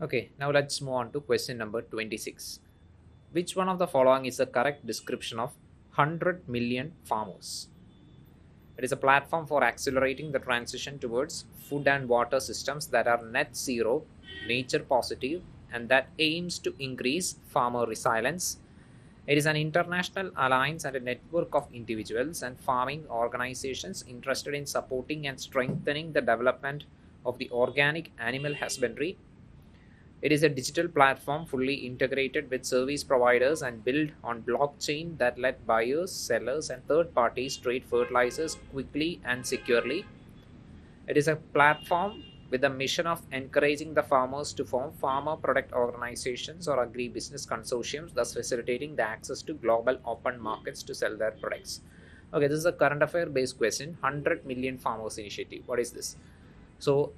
Okay, now let's move on to question number 26. Which one of the following is the correct description of 100 million farmers? It is a platform for accelerating the transition towards food and water systems that are net zero, nature positive, and that aims to increase farmer resilience. It is an international alliance and a network of individuals and farming organizations interested in supporting and strengthening the development of the organic animal husbandry. It is a digital platform fully integrated with service providers and built on blockchain that let buyers, sellers, and third parties trade fertilizers quickly and securely. It is a platform with the mission of encouraging the farmers to form farmer product organizations or agri-business consortiums, thus facilitating the access to global open markets to sell their products. Okay, this is a current affair based question. 100 million farmers initiative. What is this? So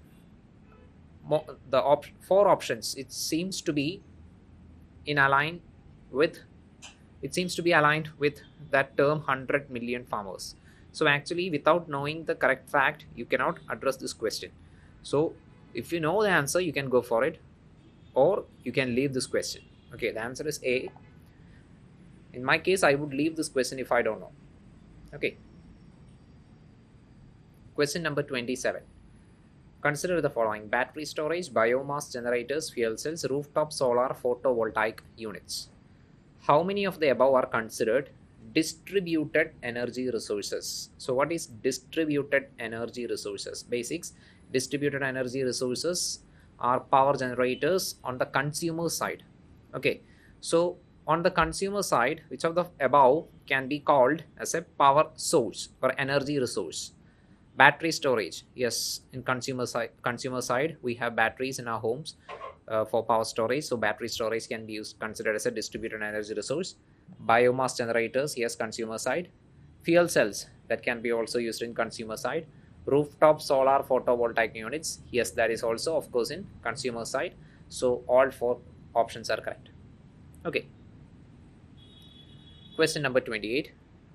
the four options, it seems to be aligned with that term 100 million farmers. So actually, without knowing the correct fact, you cannot address this question. So if you know the answer, you can go for it, or you can leave this question. Okay, the answer is A. In my case, I would leave this question if I don't know. Okay, question number 27. Consider the following: battery storage, biomass generators, fuel cells, rooftop solar photovoltaic units. How many of the above are considered distributed energy resources? So what is distributed energy resources? Basics: distributed energy resources are power generators on the consumer side. Okay, so on the consumer side, which of the above can be called as a power source or energy resource? Battery storage, yes. In consumer side, we have batteries in our homes for power storage, so battery storage can be considered as a distributed energy resource. Biomass generators, yes, consumer side. Fuel cells, that can be also used in consumer side. Rooftop solar photovoltaic units, yes, that is also of course in consumer side. So all four options are correct. Okay, question number 28.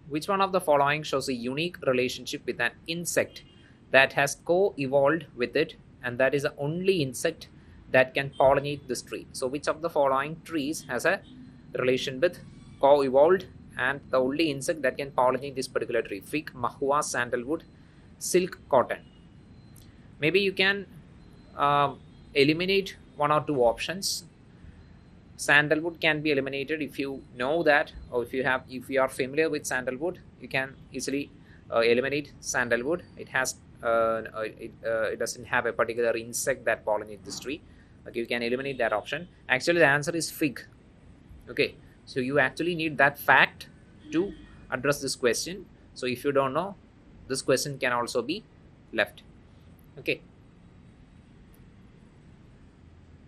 Which one of the following shows a unique relationship with an insect that has co-evolved with it, and that is the only insect that can pollinate this tree? So which of the following trees has a relation with co-evolved and the only insect that can pollinate this particular tree? Fig, mahua, sandalwood, silk, cotton. Maybe you can eliminate one or two options. Sandalwood can be eliminated if you know that, or if you are familiar with sandalwood, you can easily eliminate sandalwood. It doesn't have a particular insect that pollinates this tree. Okay, you can eliminate that option. Actually, the answer is fig. Okay, so you actually need that fact to address this question. So if you don't know, this question can also be left. Okay.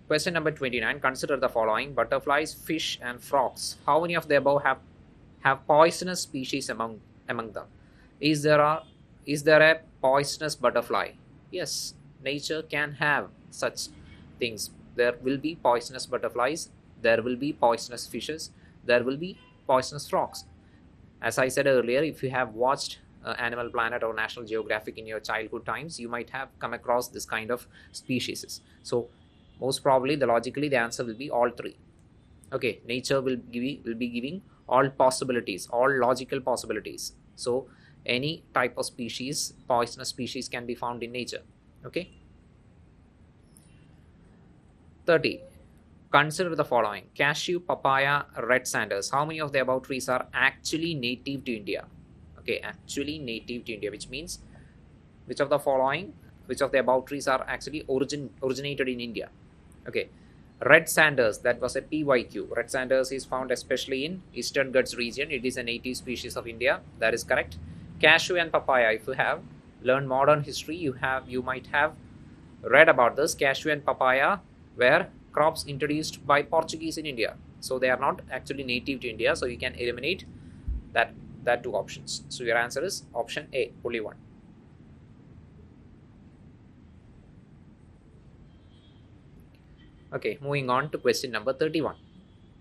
Question number 29. Consider the following: butterflies, fish, and frogs. How many of the above have poisonous species among them? Is there a poisonous butterfly? Yes, nature can have such things. There will be poisonous butterflies, there will be poisonous fishes, there will be poisonous frogs. As I said earlier, if you have watched Animal Planet or National Geographic in your childhood times, you might have come across this kind of species. So most probably, logically, the answer will be all three. Okay, nature will be giving all possibilities, all logical possibilities. So any type of species, poisonous species, can be found in nature. Okay. 30. Consider the following: cashew, papaya, red sanders. How many of the above trees are actually native to India? Okay, actually native to India, which means which of the above trees are actually originated in India? Okay, red sanders, that was a PYQ. Red sanders is found especially in Eastern Ghats region. It is a native species of India. That is correct. Cashew and papaya, if you have learned modern history, you might have read about this. Cashew and papaya were crops introduced by Portuguese in India. So they are not actually native to India. So you can eliminate that two options. So your answer is option A, only one. Okay, moving on to question number 31.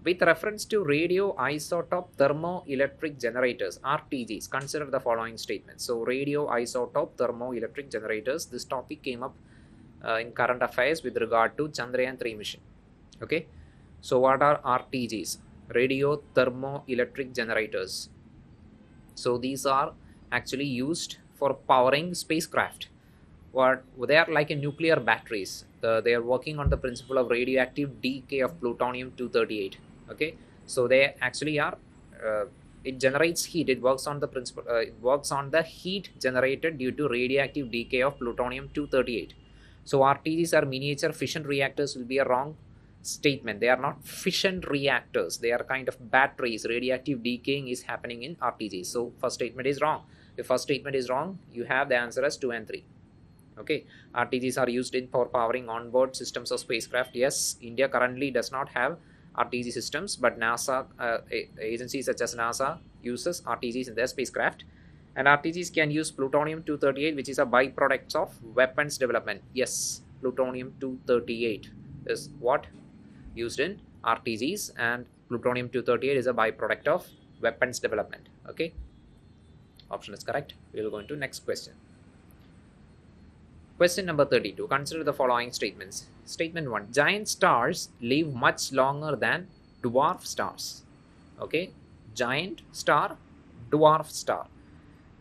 With reference to radioisotope thermoelectric generators, RTGs, consider the following statements. So radioisotope thermoelectric generators, this topic came up in current affairs with regard to Chandrayaan 3 mission. Okay, so what are RTGs? Radio thermoelectric generators. So these are actually used for powering spacecraft. What they are like a nuclear batteries. They are working on the principle of radioactive decay of plutonium 238. Okay, so they actually are. Uh, it generates heat. It works on the principle. It works on the heat generated due to radioactive decay of plutonium 238. So RTGs are miniature fission reactors. Will be a wrong statement. They are not fission reactors. They are kind of batteries. Radioactive decaying is happening in RTGs. So first statement is wrong. If first statement is wrong, you have the answer as 2 and 3. Okay, RTGs are used in for powering onboard systems of spacecraft. Yes, India currently does not have RTG systems, but NASA agencies such as NASA uses RTGs in their spacecraft. And RTGs can use plutonium 238, which is a byproduct of weapons development. Yes, plutonium 238 is what used in RTGs, and plutonium 238 is a byproduct of weapons development. Okay, option is correct. We will go into next question. Question number 32. Consider the following statements. Statement 1. Giant stars live much longer than dwarf stars. Okay, giant star, dwarf star.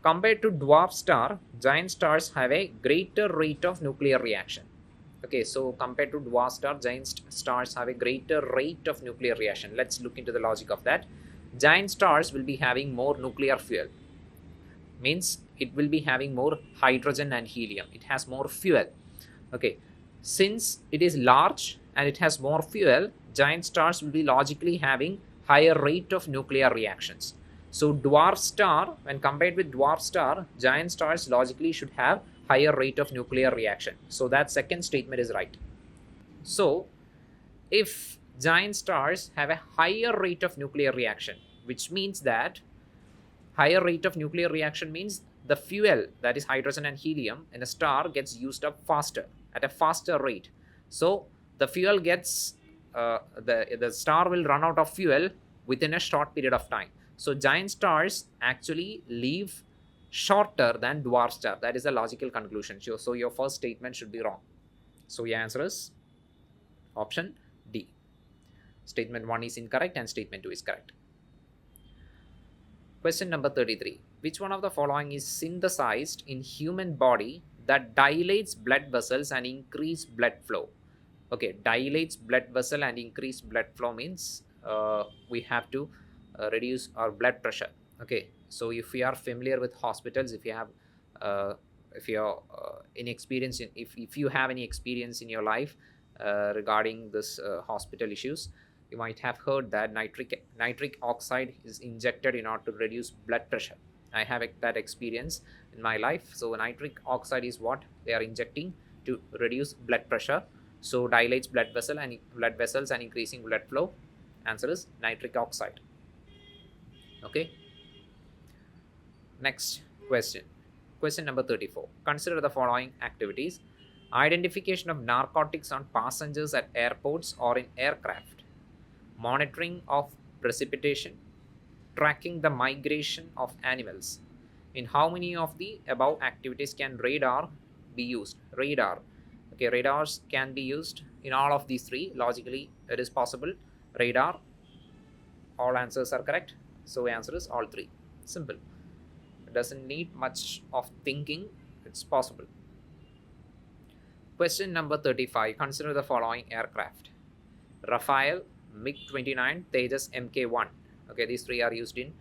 Compared to dwarf star, giant stars have a greater rate of nuclear reaction. Okay, so compared to dwarf star, giant stars have a greater rate of nuclear reaction. Let's look into the logic of that. Giant stars will be having more nuclear fuel. Means it will be having more hydrogen and helium. It has more fuel. Okay, since it is large and it has more fuel, giant stars will be logically having higher rate of nuclear reactions. So dwarf star, when compared with dwarf star, giant stars logically should have higher rate of nuclear reaction. So that second statement is right. So if giant stars have a higher rate of nuclear reaction, which means that higher rate of nuclear reaction means the fuel, that is hydrogen and helium, in a star gets used up faster, at a faster rate. So the fuel gets, the star will run out of fuel within a short period of time. So giant stars actually live shorter than dwarf star. That is a logical conclusion. So your first statement should be wrong. So your answer is option D. Statement 1 is incorrect and statement 2 is correct. Question number 33. Which one of the following is synthesized in human body that dilates blood vessels and increase blood flow? Okay, dilates blood vessel and increase blood flow means we have to reduce our blood pressure. Okay, so if you are familiar with hospitals, if you have if you're inexperienced in, if you have any experience in your life regarding this hospital issues, you might have heard that nitric oxide is injected in order to reduce blood pressure. I have that experience in my life. So nitric oxide is what they are injecting to reduce blood pressure. So dilates blood vessels and increasing blood flow. Answer is nitric oxide. Okay. Next question. Question number 34. Consider the following activities. Identification of narcotics on passengers at airports or in aircraft. Monitoring of precipitation, tracking the migration of animals. In how many of the above activities can radar be used? Radar. Okay, radars can be used in all of these three. Logically, it is possible. Radar. All answers are correct. So answer is all three. Simple. It doesn't need much of thinking. It's possible. Question number 35. Consider the following aircraft. Rafale, MiG-29, Tejas Mk-1. Okay, these three are used in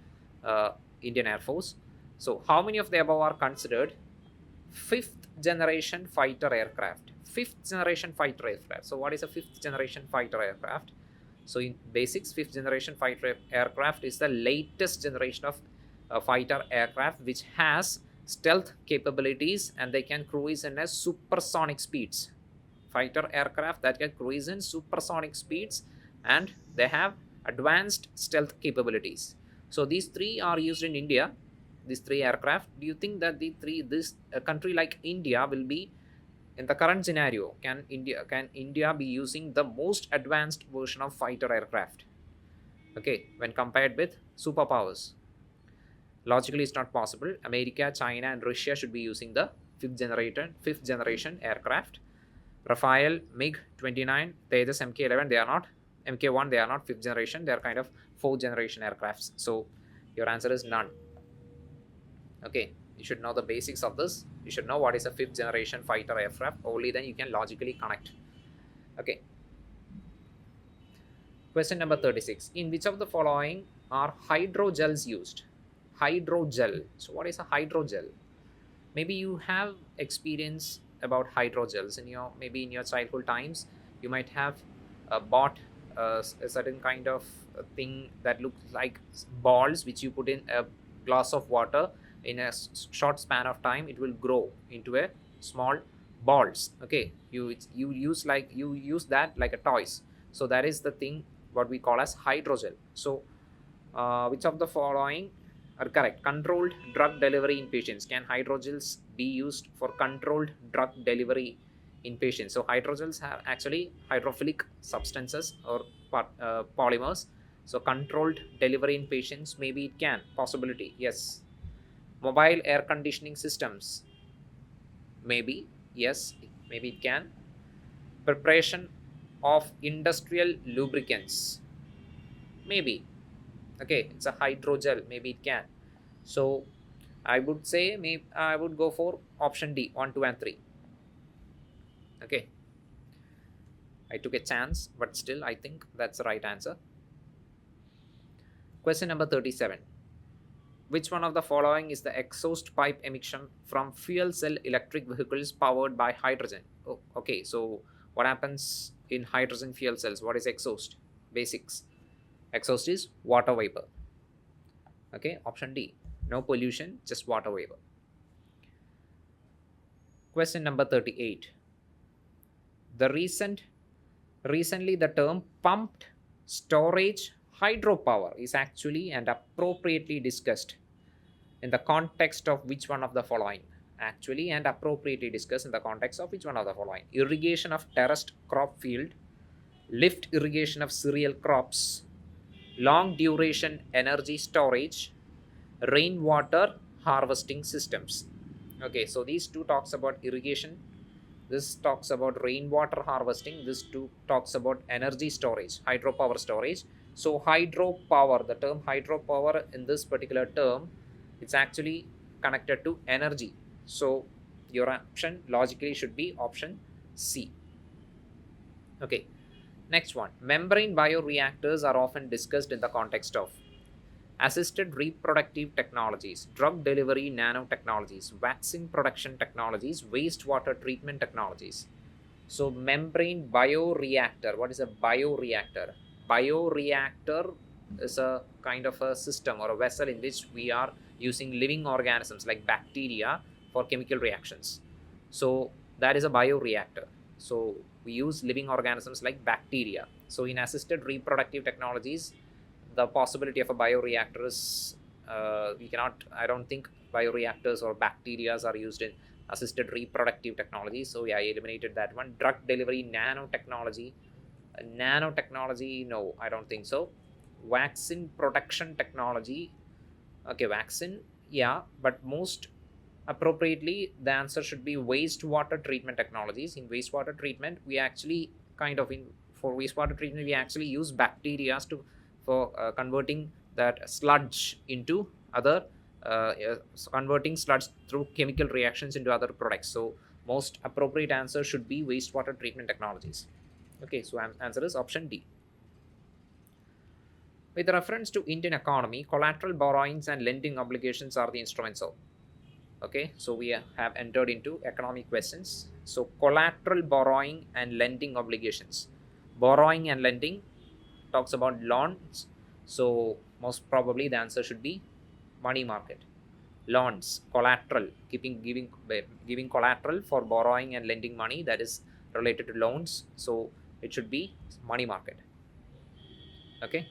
Indian Air Force. So how many of the above are considered fifth generation fighter aircraft? Fifth generation fighter aircraft. So what is a fifth generation fighter aircraft? So in basics, fifth generation fighter aircraft is the latest generation of fighter aircraft which has stealth capabilities and they can cruise in a supersonic speeds. Fighter aircraft that can cruise in supersonic speeds and they have advanced stealth capabilities. So these three are used in India. These three aircraft. Do you think that a country like India will be, in the current scenario, can India be using the most advanced version of fighter aircraft? Okay, when compared with superpowers. Logically, it's not possible. America, China, and Russia should be using the fifth generation aircraft. Rafael, MiG-29, Tejas, Mk-11, they are not. Mk-1, they are not 5th generation. They are kind of 4th generation aircrafts. So your answer is none. Okay, you should know the basics of this. You should know what is a 5th generation fighter aircraft. Only then you can logically connect. Okay. Question number 36. In which of the following are hydrogels used? Hydrogel. So what is a hydrogel? Maybe you have experience about hydrogels in your, maybe in your childhood times. You might have bought a certain kind of thing that looks like balls, which you put in a glass of water. In a short span of time, it will grow into a small balls. Okay, you use that like a toys. So that is the thing what we call as hydrogel. So which of the following are correct? Controlled drug delivery in patients. Can hydrogels be used for controlled drug delivery in patients? So hydrogels have actually hydrophilic substances or polymers. So controlled delivery in patients, maybe it can. Possibility, yes. Mobile air conditioning systems, maybe, yes, maybe it can. Preparation of industrial lubricants, maybe. Okay, it's a hydrogel, maybe it can. So I would say, maybe I would go for option D, 1, 2 and 3. Okay, I took a chance, but still I think that's the right answer. Question number 37. Which one of the following is the exhaust pipe emission from fuel cell electric vehicles powered by hydrogen? Oh, okay, so what happens in hydrogen fuel cells? What is exhaust? Basics. Exhaust is water vapor. Okay, option D. No pollution, just water vapor. Question number 38. Recently the term pumped storage hydropower is actually and appropriately discussed in the context of which one of the following? Actually and appropriately discussed in the context of which one of the following? Irrigation of terraced crop field, lift irrigation of cereal crops, long duration energy storage, rainwater harvesting systems. Okay, so these two talks about irrigation, this talks about rainwater harvesting, this two talks about energy storage, hydropower storage. So hydropower, the term hydropower in this particular term, it's actually connected to energy. So your option logically should be option C. Okay, next one. Membrane bioreactors are often discussed in the context of assisted reproductive technologies, drug delivery nanotechnologies, vaccine production technologies, wastewater treatment technologies. So membrane bioreactor, what is a bioreactor? Bioreactor is a kind of a system or a vessel in which we are using living organisms like bacteria for chemical reactions. So that is a bioreactor. So we use living organisms like bacteria. So in assisted reproductive technologies, the possibility of a bioreactor is we cannot, I don't think bioreactors or bacteria are used in assisted reproductive technology. So yeah, I eliminated that one. Drug delivery nanotechnology, no, I don't think so. Vaccine production technology, okay, vaccine, yeah, but most appropriately the answer should be wastewater treatment technologies. In wastewater treatment, we actually kind of, in for wastewater treatment we actually use bacteria to for converting that sludge into other converting sludge through chemical reactions into other products. So most appropriate answer should be wastewater treatment technologies. Okay, so answer is option D. With reference to Indian economy, collateral borrowings and lending obligations are the instruments of. Okay, so we have entered into economic questions. So collateral borrowing and lending obligations. Borrowing and lending talks about loans. So most probably the answer should be money market. Loans, collateral, giving collateral for borrowing and lending money, that is related to loans. So it should be money market. Okay.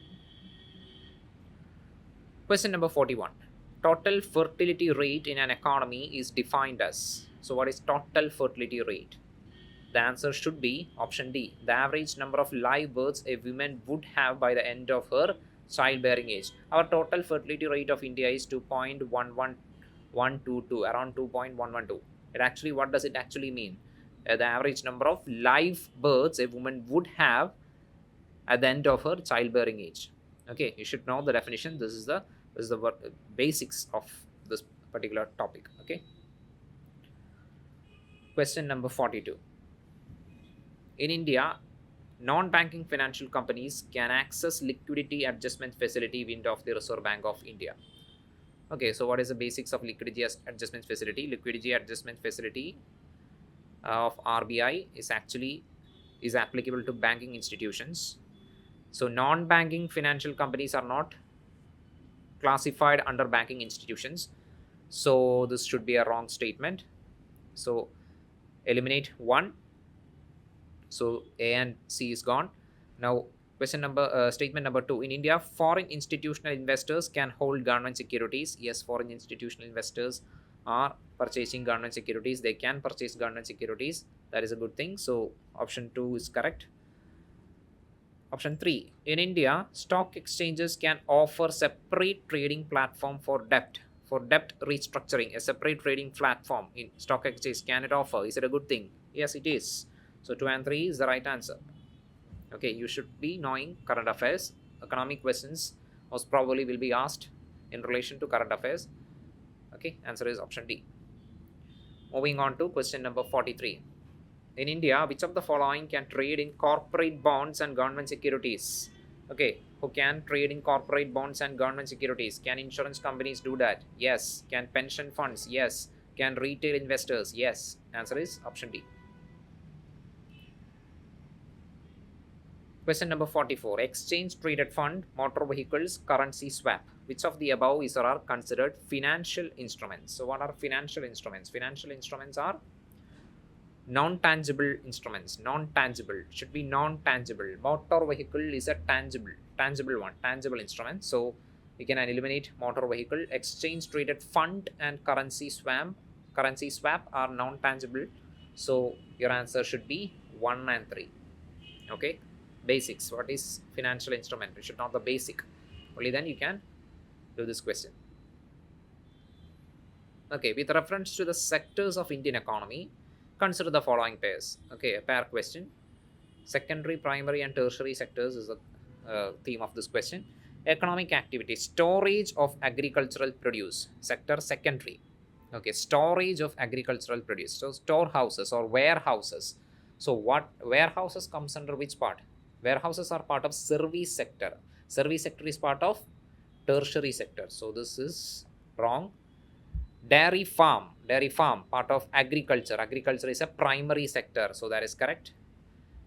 Question number 41. Total fertility rate in an economy is defined as. So what is total fertility rate? The answer should be option D. The average number of live births a woman would have by the end of her childbearing age. Our total fertility rate of India is 2.11122, around 2.112. It actually, what does it actually mean? the average number of live births a woman would have at the end of her childbearing age. Okay, you should know the definition. This is the basics of this particular topic. Okay. Question number 42. In India, non-banking financial companies can access liquidity adjustment facility wind of the Reserve Bank of India. Okay, so what is the basics of liquidity adjustment facility? Liquidity adjustment facility of RBI is applicable to banking institutions. So non-banking financial companies are not classified under banking institutions. So this should be a wrong statement. So eliminate 1. So A and C is gone. Now statement number 2. In India, foreign institutional investors can hold government securities. Yes, foreign institutional investors are purchasing government securities. They can purchase government securities. That is a good thing. So option 2 is correct. Option 3. In India, stock exchanges can offer separate trading platform for debt. For debt restructuring, a separate trading platform in stock exchange, can it offer? Is it a good thing? Yes, it is. So 2 and 3 is the right answer. Okay, you should be knowing current affairs. Economic questions most probably will be asked in relation to current affairs. Okay, answer is option D. Moving on to question number 43. In India, which of the following can trade in corporate bonds and government securities? Okay, who can trade in corporate bonds and government securities? Can insurance companies do that? Yes. Can pension funds? Yes. Can retail investors? Yes. Answer is option D. Question number 44. Exchange traded fund, motor vehicles, currency swap. Which of the above is or are considered financial instruments? So what are financial instruments? Financial instruments are non-tangible instruments. Non-tangible should be non-tangible. Motor vehicle is a tangible instrument. So we can eliminate motor vehicle. Exchange traded fund and currency swap are non-tangible. So your answer should be 1 and 3. Okay. Basics. What is financial instrument? You should know the basic. Only then you can do this question. Okay. With reference to the sectors of Indian economy, consider the following pairs. Okay, a pair question. Secondary, primary and tertiary sectors is the theme of this question. Economic activity, storage of agricultural produce. Sector secondary. Okay, storage of agricultural produce. So storehouses or warehouses. So what warehouses comes under which part? Warehouses are part of service sector. Service sector is part of tertiary sector. So this is wrong. Dairy farm, part of agriculture. Agriculture is a primary sector, so that is correct.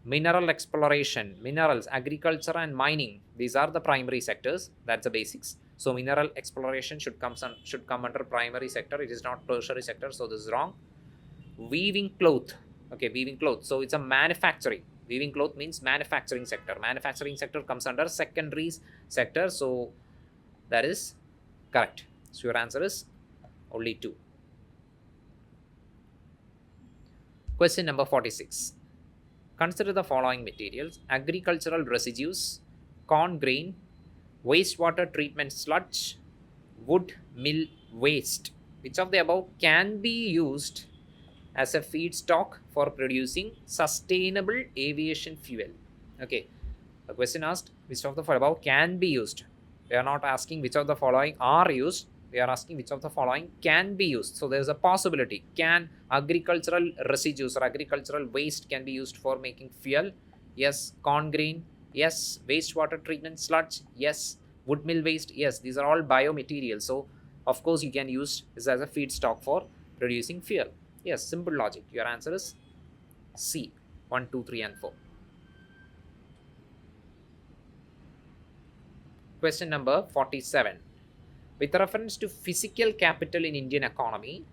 Mineral exploration, minerals, agriculture and mining, these are the primary sectors. That's the basics. So mineral exploration should come under primary sector. It is not tertiary sector, so this is wrong. Weaving cloth, okay, weaving cloth. So it's a manufacturing. Weaving cloth means manufacturing sector. Manufacturing sector comes under secondary sector, so that is correct. So your answer is only 2. Question number 46. Consider the following materials: agricultural residues, corn grain, wastewater treatment sludge, wood mill waste. Which of the above can be used as a feedstock for producing sustainable aviation fuel? Okay, the question asked which of the above can be used. They are not asking which of the following are used. They are asking which of the following can be used. So there is a possibility. Can agricultural residues or agricultural waste can be used for making fuel? Yes. Corn grain? Yes. Wastewater treatment sludge? Yes. Wood mill waste? Yes. These are all biomaterials. So of course you can use this as a feedstock for producing fuel. Yes. Simple logic. Your answer is C. 1, 2, 3 and 4. Question number 47. With reference to physical capital in Indian economy,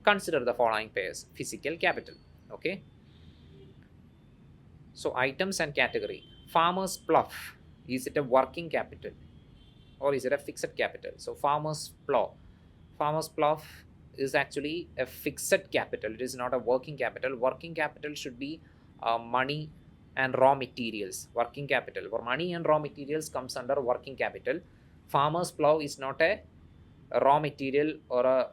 consider the following pairs. Physical capital. Okay. So items and category. Farmer's plough. Is it a working capital or is it a fixed capital? So farmer's plough. Farmer's plough is actually a fixed capital. It is not a working capital. Working capital should be money and raw materials. Working capital or money and raw materials comes under working capital. Farmer's plough is not a raw material or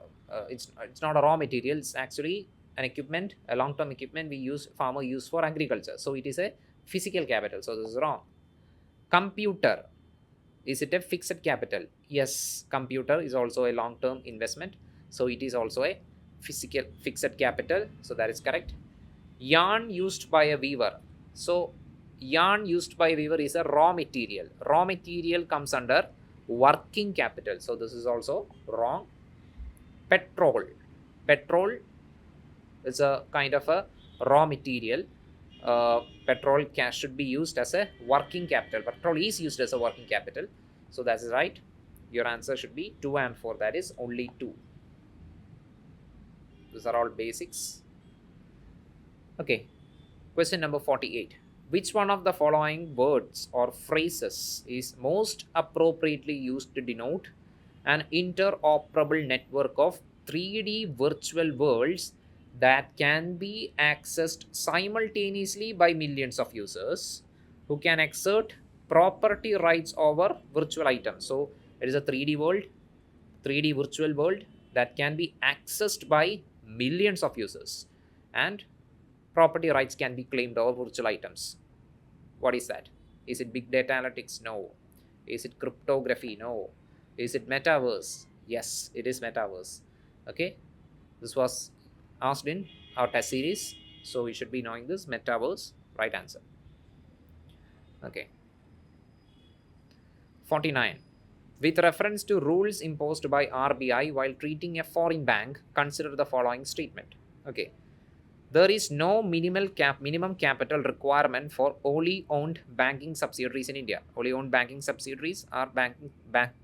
it's not a raw material. It's actually an equipment, a long-term equipment farmer use for agriculture. So it is a physical capital. So this is wrong. Computer, is it a fixed capital? Yes, computer is also a long-term investment. So it is also a physical fixed capital. So that is correct. Yarn used by a weaver. So yarn used by a weaver is a raw material. Raw material comes under working capital. So this is also wrong. Petrol. Petrol is a kind of a raw material. Petrol should be used as a working capital. Petrol is used as a working capital. So that is right. Your answer should be 2 and 4. That is only 2. These are all basics. Okay. Question number 48. Which one of the following words or phrases is most appropriately used to denote an interoperable network of 3D virtual worlds that can be accessed simultaneously by millions of users who can exert property rights over virtual items? So it is a 3D world, 3D virtual world that can be accessed by millions of users, and property rights can be claimed over virtual items. What is that? Is it big data analytics? No. Is it cryptography? No. Is it metaverse? Yes, it is metaverse. Okay, this was asked in our test series, so we should be knowing this. Metaverse, right answer. Okay. 49. With reference to rules imposed by RBI while treating a foreign bank, consider the following statement. Okay. There is no minimum capital requirement for wholly owned banking subsidiaries in India. Wholly owned banking subsidiaries are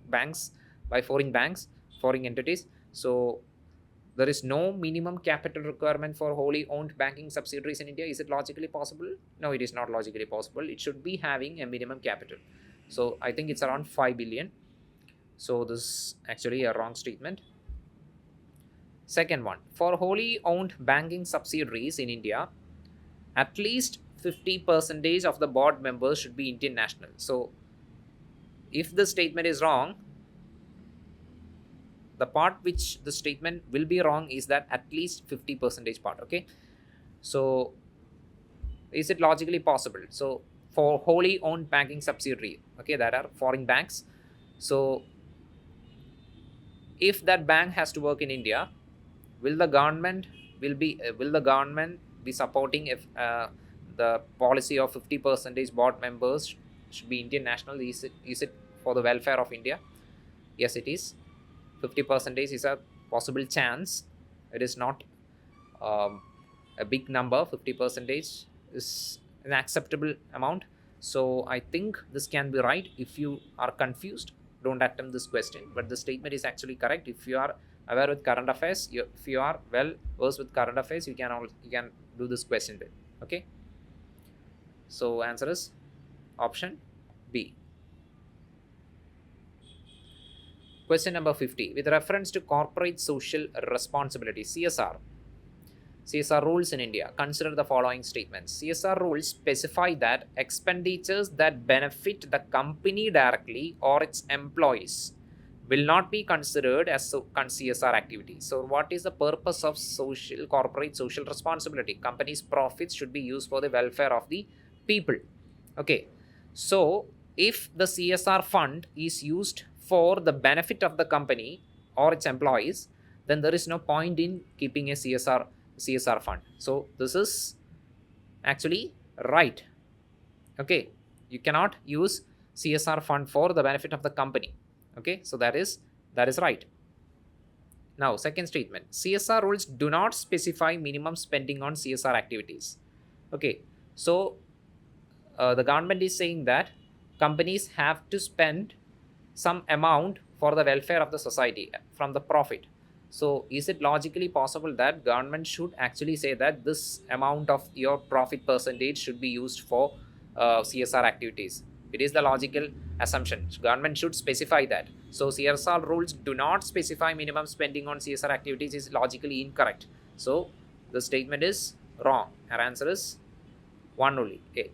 banks by foreign entities. So there is no minimum capital requirement for wholly owned banking subsidiaries in India. Is it logically possible? No, it is not logically possible. It should be having a minimum capital. So I think it's around 5 billion. So this is actually a wrong statement. Second one, for wholly owned banking subsidiaries in India, at least 50% of the board members should be Indian national. So if the statement is wrong, the part which the statement will be wrong is that at least 50% part. Okay, so is it logically possible? So for wholly owned banking subsidiary, okay, that are foreign banks. So if that bank has to work in India, will the government be supporting if the policy of 50% board members should be Indian national? Is it for the welfare of India? Yes, it is. 50% is a possible chance. It is not a big number. 50% is an acceptable amount. So I think this can be right. If you are confused, don't attempt this question. But the statement is actually correct. If you are aware with current affairs, if you are well versed with current affairs, you can do this question with. Okay. So answer is option B. Question number 50. With reference to corporate social responsibility, CSR rules in India, consider the following statements. CSR rules specify that expenditures that benefit the company directly or its employees will not be considered as CSR activities. So what is the purpose of corporate social responsibility? Company's profits should be used for the welfare of the people. Okay. So if the CSR fund is used for the benefit of the company or its employees, then there is no point in keeping a CSR fund. So this is actually right. Okay, you cannot use CSR fund for the benefit of the company. Okay, so that is right. Now second statement, CSR rules do not specify minimum spending on CSR activities. Okay, so the government is saying that companies have to spend some amount for the welfare of the society from the profit. So is it logically possible that government should actually say that this amount of your profit percentage should be used for CSR activities? It is the logical assumption. Government should specify that. So CSR rules do not specify minimum spending on CSR activities is logically incorrect. So the statement is wrong. Our answer is 1 only. A.